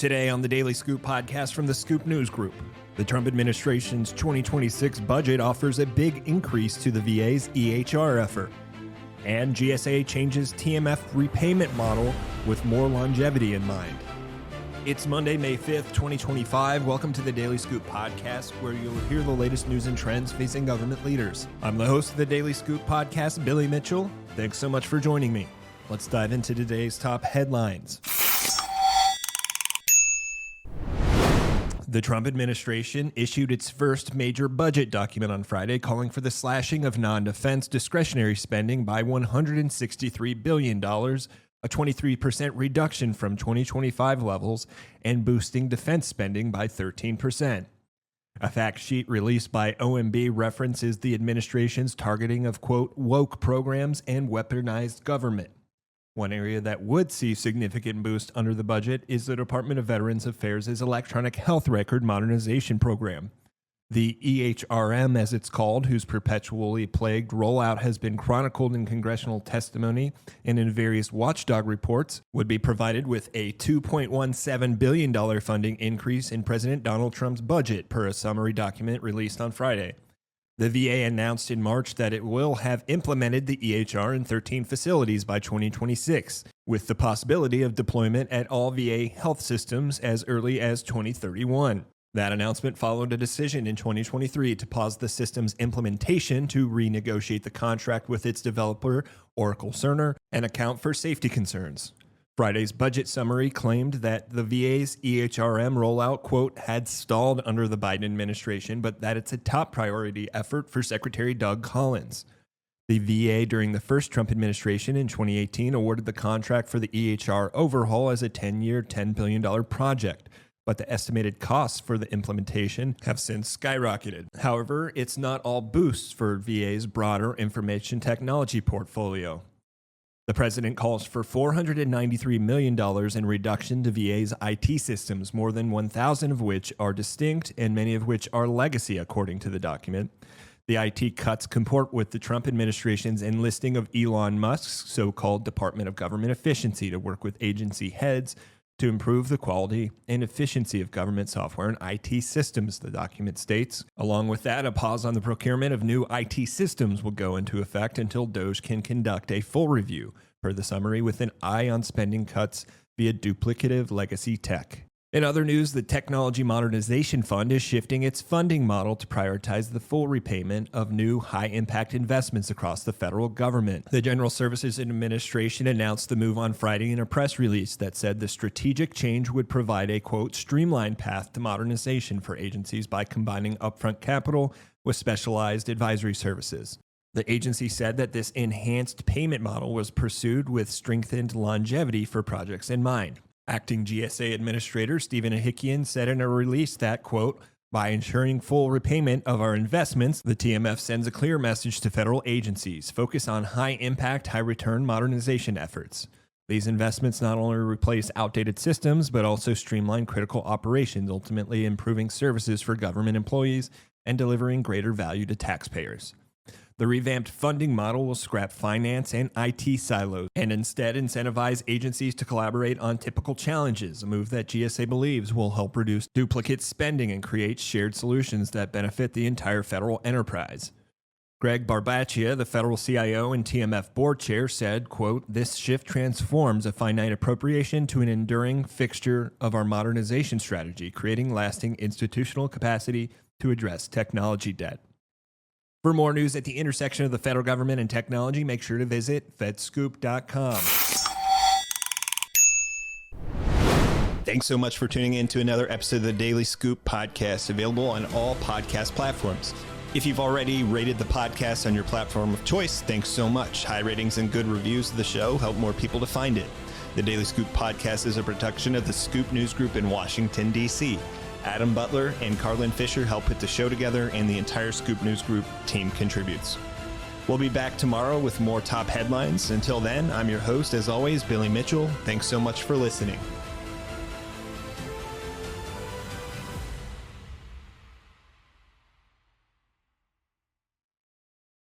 Today on the Daily Scoop podcast from the Scoop News Group, the Trump administration's 2026 budget offers a big increase to the VA's EHR effort. And GSA changes TMF repayment model with more longevity in mind. It's Monday, May 5th, 2025. Welcome to the Daily Scoop podcast, where you'll hear the latest news and trends facing government leaders. I'm the host of the Daily Scoop podcast, Billy Mitchell. Thanks so much for joining me. Let's dive into today's top headlines. The Trump administration issued its first major budget document on Friday, calling for the slashing of non-defense discretionary spending by $163 billion, a 23% reduction from 2025 levels, and boosting defense spending by 13%. A fact sheet released by OMB references the administration's targeting of, quote, woke programs and weaponized government. One area that would see significant boost under the budget is the Department of Veterans Affairs' Electronic Health Record Modernization Program. The EHRM, as it's called, whose perpetually plagued rollout has been chronicled in congressional testimony and in various watchdog reports, would be provided with a $2.17 billion funding increase in President Donald Trump's budget, per a summary document released on Friday. The VA announced in March that it will have implemented the EHR in 13 facilities by 2026, with the possibility of deployment at all VA health systems as early as 2031. That announcement followed a decision in 2023 to pause the system's implementation to renegotiate the contract with its developer, Oracle Cerner, and account for safety concerns. Friday's budget summary claimed that the VA's EHRM rollout, quote, had stalled under the Biden administration, but that it's a top priority effort for Secretary Doug Collins. The VA, during the first Trump administration in 2018, awarded the contract for the EHR overhaul as a 10-year, $10 billion project, but the estimated costs for the implementation have since skyrocketed. However, it's not all boosts for VA's broader information technology portfolio. The president calls for $493 million in reduction to VA's IT systems, more than 1,000 of which are distinct and many of which are legacy, according to the document. The IT cuts comport with the Trump administration's enlisting of Elon Musk's so-called Department of Government Efficiency to work with agency heads to improve the quality and efficiency of government software and IT systems, the document states. Along with that, a pause on the procurement of new IT systems will go into effect until DOJ can conduct a full review, per the summary, with an eye on spending cuts via duplicative legacy tech. In other news, the Technology Modernization Fund is shifting its funding model to prioritize the full repayment of new high-impact investments across the federal government. The General Services Administration announced the move on Friday in a press release that said the strategic change would provide a, quote, streamlined path to modernization for agencies by combining upfront capital with specialized advisory services. The agency said that this enhanced payment model was pursued with strengthened longevity for projects in mind. Acting GSA Administrator Stephen Ahikian said in a release that, quote, by ensuring full repayment of our investments, the TMF sends a clear message to federal agencies, focus on high-impact, high-return modernization efforts. These investments not only replace outdated systems, but also streamline critical operations, ultimately improving services for government employees and delivering greater value to taxpayers. The revamped funding model will scrap finance and IT silos and instead incentivize agencies to collaborate on typical challenges, a move that GSA believes will help reduce duplicate spending and create shared solutions that benefit the entire federal enterprise. Greg Barbaccia, the federal CIO and TMF board chair, said, quote, this shift transforms a finite appropriation to an enduring fixture of our modernization strategy, creating lasting institutional capacity to address technology debt. For more news at the intersection of the federal government and technology, make sure to visit fedscoop.com. Thanks so much for tuning in to another episode of the Daily Scoop podcast, available on all podcast platforms. If you've already rated the podcast on your platform of choice, thanks so much. High ratings and good reviews of the show help more people to find it. The Daily Scoop podcast is a production of the Scoop News Group in Washington, D.C. Adam Butler and Carlin Fisher help put the show together, and the entire Scoop News Group team contributes. We'll be back tomorrow with more top headlines. Until then, I'm your host, as always, Billy Mitchell. Thanks so much for listening.